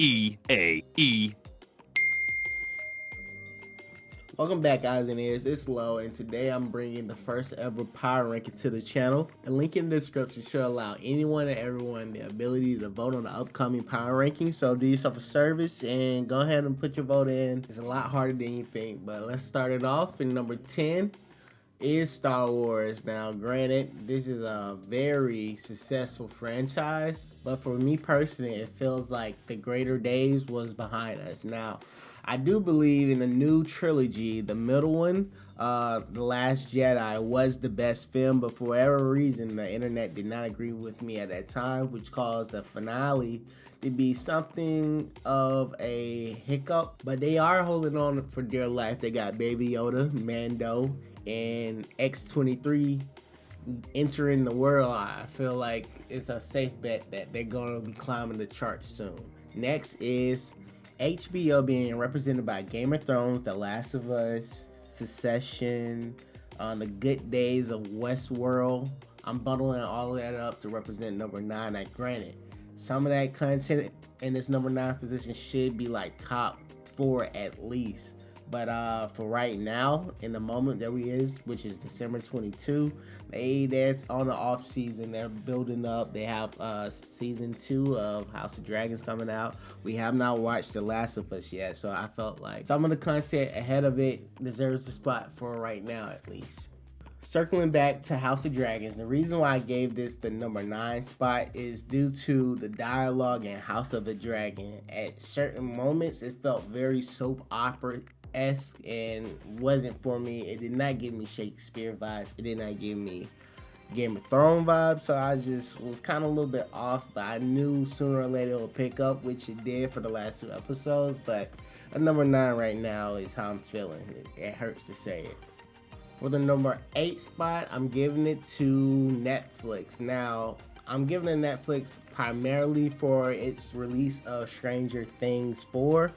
E-A-E. Welcome back, eyes and ears. It's Lo, and today I'm bringing the first ever power ranking to the channel. The link in the description should allow anyone and everyone the ability to vote on the upcoming power ranking. So do yourself a service and go ahead and put your vote in. It's a lot harder than you think, but let's start it off. In number 10 is Star Wars. Now, granted, this is a very successful franchise, but for me personally, it feels like the greater days was behind us. Now, I do believe in the new trilogy, the middle one, The Last Jedi, was the best film, but for whatever reason, the internet did not agree with me at that time, which caused the finale to be something of a hiccup. But they are holding on for dear life. They got Baby Yoda, Mando, and X-23 entering the world. I feel like it's a safe bet that they're going to be climbing the charts soon. Next is HBO being represented by Game of Thrones, The Last of Us, Succession, The Good Days of Westworld. I'm bundling all of that up to represent number 9. Now, granted, some of that content in this number 9 position should be like top 4 at least. But for right now, in the moment that we is, which is December 22, they're on the off season. They're building up. They have season 2 of House of Dragons coming out. We have not watched The Last of Us yet, so I felt like some of the content ahead of it deserves a spot for right now at least. Circling back to House of Dragons, the reason why I gave this the number 9 spot is due to the dialogue in House of the Dragon. At certain moments, it felt very soap opera-esque and wasn't for me. It did not give me Shakespeare vibes. It did not give me Game of Thrones vibes, so I just was kind of a little bit off, but I knew sooner or later it would pick up, which it did for the last 2 episodes. But a number 9 right now is how I'm feeling. It hurts to say it. For the number 8 spot, I'm giving it to Netflix. Now, I'm giving it Netflix primarily for its release of Stranger Things 4.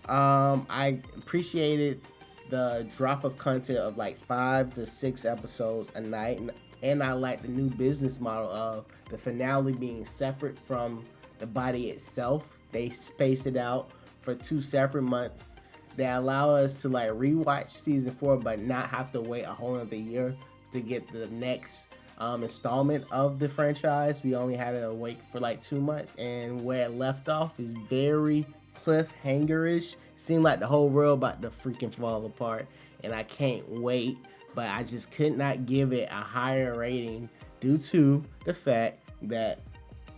I appreciated the drop of content of like 5 to 6 episodes a night, and I like the new business model of the finale being separate from the body itself. They space it out for 2 separate months. They allow us to like rewatch season 4, but not have to wait a whole other year to get the next installment of the franchise. We only had to wait for like 2 months, and where it left off is very cliffhanger-ish. Seemed like the whole world about to freaking fall apart, and I can't wait. But I just could not give it a higher rating due to the fact that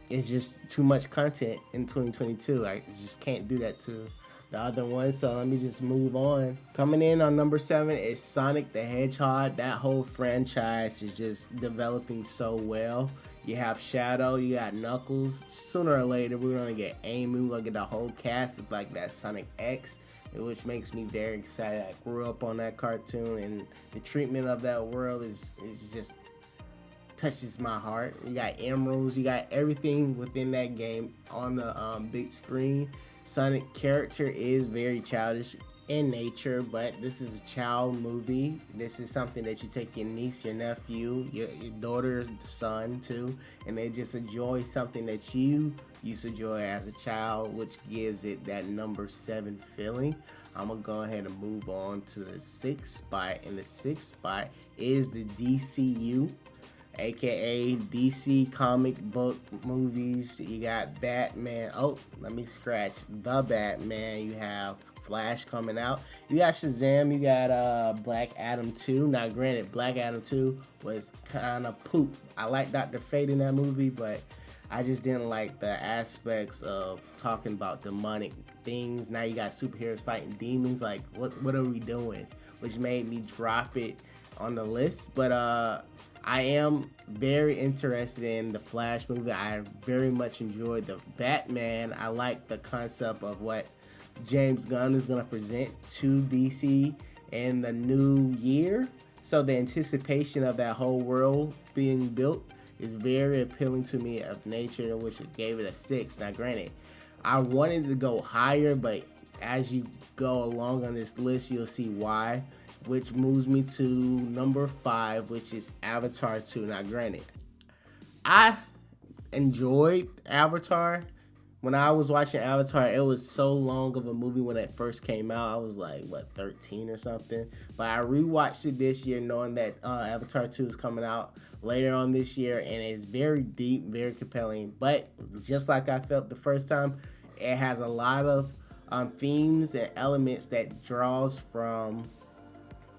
it's just too much content in 2022. I just can't do that to the other one, so let me just move on. Coming in on number 7 is Sonic the Hedgehog. That whole franchise is just developing so well. You have Shadow, you got Knuckles. Sooner or later, we're gonna get Amy. We're gonna get the whole cast of like that Sonic X, which makes me very excited. I grew up on that cartoon, and the treatment of that world is just touches my heart. You got emeralds, you got everything within that game on the big screen. Sonic character is very childish in nature, but this is a child movie. This is something that you take your niece, your nephew, your daughter's son too, and they just enjoy something that you used to enjoy as a child, which gives it that number 7 feeling. I'm gonna go ahead and move on to the 6th spot, and the 6th spot is the DCU, aka DC comic book movies. You got Batman. Oh, let me scratch the Batman. You have Flash coming out. You got Shazam. You got Black Adam 2. Now, granted, Black Adam 2 was kind of poop. I like Dr. Fate in that movie, but I just didn't like the aspects of talking about demonic things. Now you got superheroes fighting demons. Like, what are we doing? Which made me drop it on the list. But I am very interested in the Flash movie. I very much enjoyed the Batman. I like the concept of what James Gunn is going to present to DC in the new year. So the anticipation of that whole world being built is very appealing to me of nature, in which it gave it a 6. Now, granted, I wanted to go higher, but as you go along on this list, you'll see why, which moves me to number 5, which is Avatar 2. Now, granted, I enjoyed Avatar, When I was watching Avatar, it was so long of a movie when it first came out. I was like, what, 13 or something? But I rewatched it this year knowing that Avatar 2 is coming out later on this year, and it's very deep, very compelling. But just like I felt the first time, it has a lot of themes and elements that draws from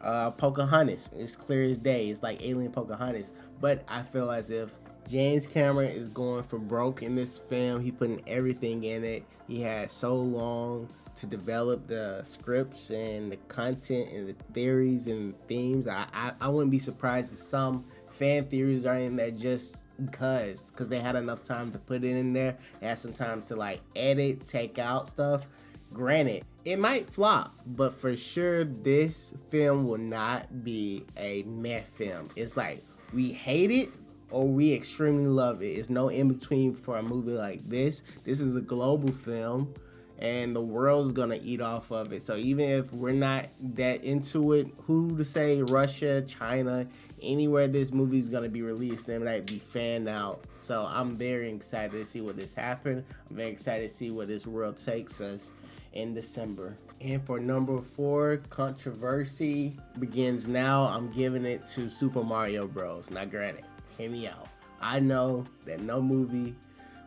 Pocahontas. It's clear as day. It's like Alien Pocahontas. But I feel as if James Cameron is going for broke in this film. He putting everything in it. He had so long to develop the scripts and the content and the theories and themes. I wouldn't be surprised if some fan theories are in there just because they had enough time to put it in there. They had some time to like edit, take out stuff. Granted, it might flop, but for sure this film will not be a meh film. It's like we hate it or we extremely love it. It's no in between for a movie like this. This is a global film and the world's gonna eat off of it. So even if we're not that into it, who to say Russia, China, anywhere this movie's gonna be released, they might be fanned out. So I'm very excited to see what this happen. I'm very excited to see where this world takes us in December. And for number 4, controversy begins now. I'm giving it to Super Mario Bros. Now granted, hear me out. I know that no movie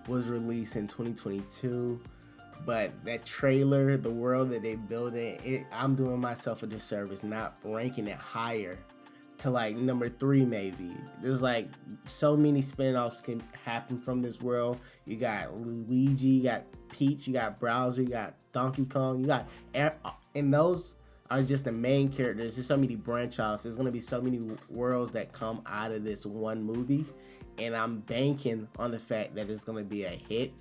was released in 2022, but that trailer, the world that they built in, I'm doing myself a disservice not ranking it higher to like number 3 maybe. There's like so many spin-offs can happen from this world. You got Luigi, you got Peach, you got Bowser, you got Donkey Kong, you got, and those are just the main characters. There's so many branch outs. There's gonna be so many worlds that come out of this one movie, and I'm banking on the fact that it's gonna be a hit.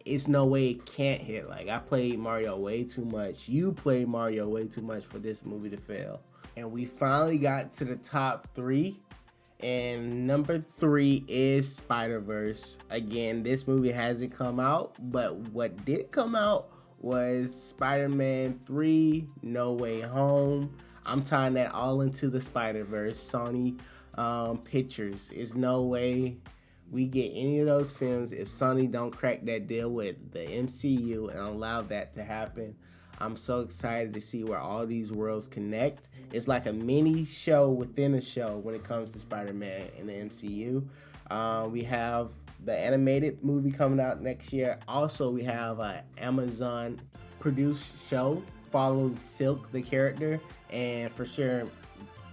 It's no way it can't hit. Like, I played Mario way too much. You played Mario way too much for this movie to fail. And we finally got to the top 3. And number 3 is SpiderVerse. Again, this movie hasn't come out, but what did come out was Spider-Man 3 No Way Home. I'm tying that all into the SpiderVerse. Sony Pictures. There's no way we get any of those films if Sony don't crack that deal with the MCU and allow that to happen. I'm so excited to see where all these worlds connect. It's like a mini show within a show when it comes to Spider-Man in the MCU. We have the animated movie coming out next year. Also, we have an Amazon produced show following Silk, the character. And for sure,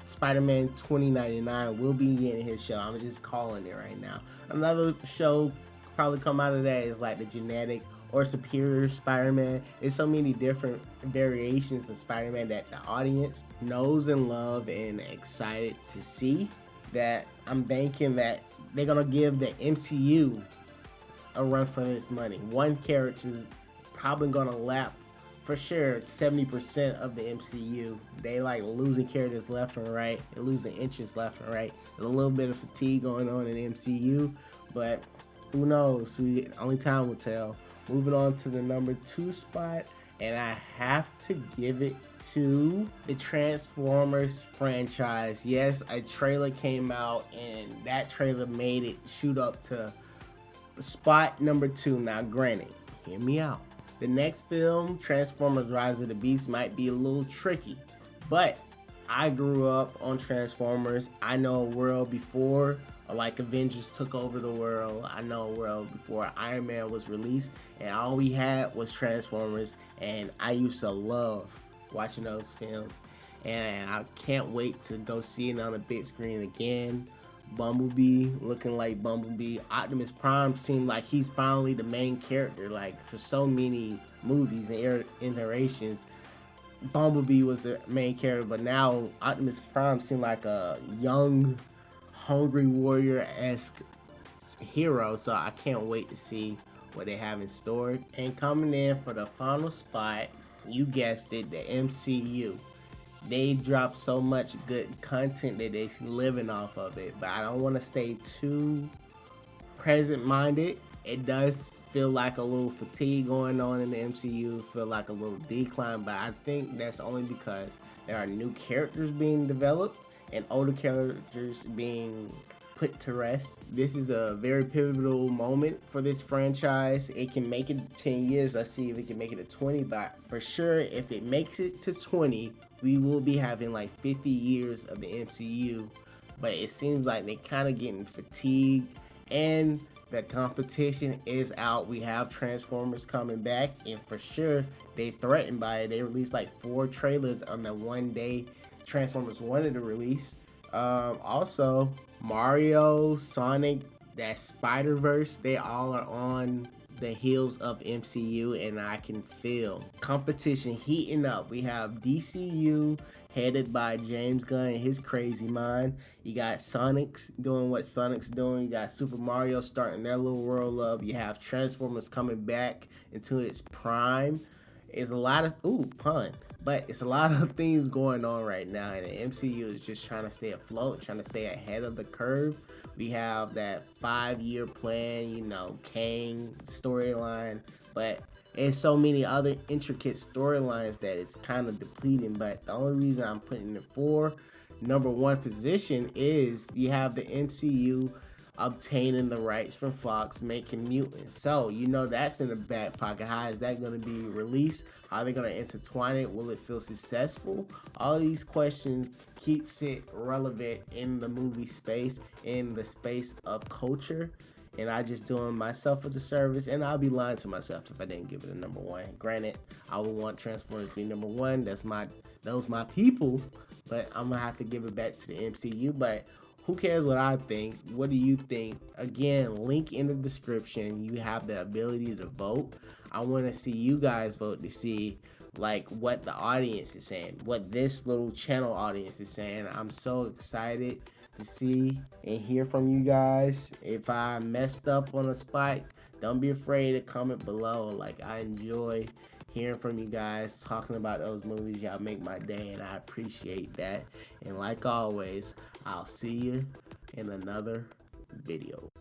Spider-Man 2099 will be getting his show. I'm just calling it right now. Another show probably come out of that is like the genetic or superior Spider-Man. There's so many different variations of Spider-Man that the audience knows and love and excited to see, that I'm banking that they're gonna give the MCU a run for this money. One character is probably gonna lap for sure 70% of the MCU. They like losing characters left and right. They're losing inches left and right. There's a little bit of fatigue going on in the MCU, but who knows? Only time will tell. Moving on to the number 2 spot, and I have to give it to the Transformers franchise. Yes, a trailer came out, and that trailer made it shoot up to spot number 2. Now, granted, hear me out. The next film, Transformers Rise of the Beast, might be a little tricky, but I grew up on Transformers. I know a world before like Avengers took over the world. I know a world before Iron Man was released, and all we had was Transformers, and I used to love watching those films, and I can't wait to go see it on the big screen again. Bumblebee looking like Bumblebee. Optimus Prime seemed like he's finally the main character. Like, for so many movies and iterations, Bumblebee was the main character, but now Optimus Prime seemed like a young, hungry warrior-esque hero. So I can't wait to see what they have in store. And coming in for the final spot, you guessed it, the MCU. They drop so much good content that they're living off of it, but I don't want to stay too present-minded. It does feel like a little fatigue going on in the MCU, feel like a little decline, but I think that's only because there are new characters being developed and older characters being put to rest. This is a very pivotal moment for this franchise. It can make it 10 years. Let's see if it can make it to 20, but for sure, if it makes it to 20, we will be having like 50 years of the MCU. But it seems like they're kind of getting fatigued, and the competition is out. We have Transformers coming back, and for sure, they threatened by it. They released like 4 trailers on the one day Transformers wanted to release. Also, Mario, Sonic, that SpiderVerse, they all are on the heels of MCU, and I can feel competition heating up. We have DCU headed by James Gunn and his crazy mind. You got Sonic's doing what Sonic's doing. You got Super Mario starting their little world up. You have Transformers coming back into its prime. It's a lot of pun, but it's a lot of things going on right now, and the MCU is just trying to stay afloat, trying to stay ahead of the curve. We have that 5-year plan, you know, Kang storyline, but there's so many other intricate storylines that it's kind of depleting. But the only reason I'm putting it for number 1 position is you have the MCU obtaining the rights from Fox, making mutants. So, you know, that's in the back pocket. How is that going to be released? How are they going to intertwine it? Will it feel successful? All of these questions keeps it relevant in the movie space, in the space of culture. And I just doing myself a disservice, and I'll be lying to myself if I didn't give it a number 1. Granted, I would want Transformers to be number 1. Those my people, but I'm gonna have to give it back to the MCU. But who cares what I think? What do you think? Again, link in the description. You have the ability to vote. I want to see you guys vote to see like what the audience is saying, what this little channel audience is saying. I'm so excited to see and hear from you guys. If I messed up on a spot, don't be afraid to comment below. Like, I enjoy hearing from you guys, talking about those movies. Y'all make my day, and I appreciate that. And like always, I'll see you in another video.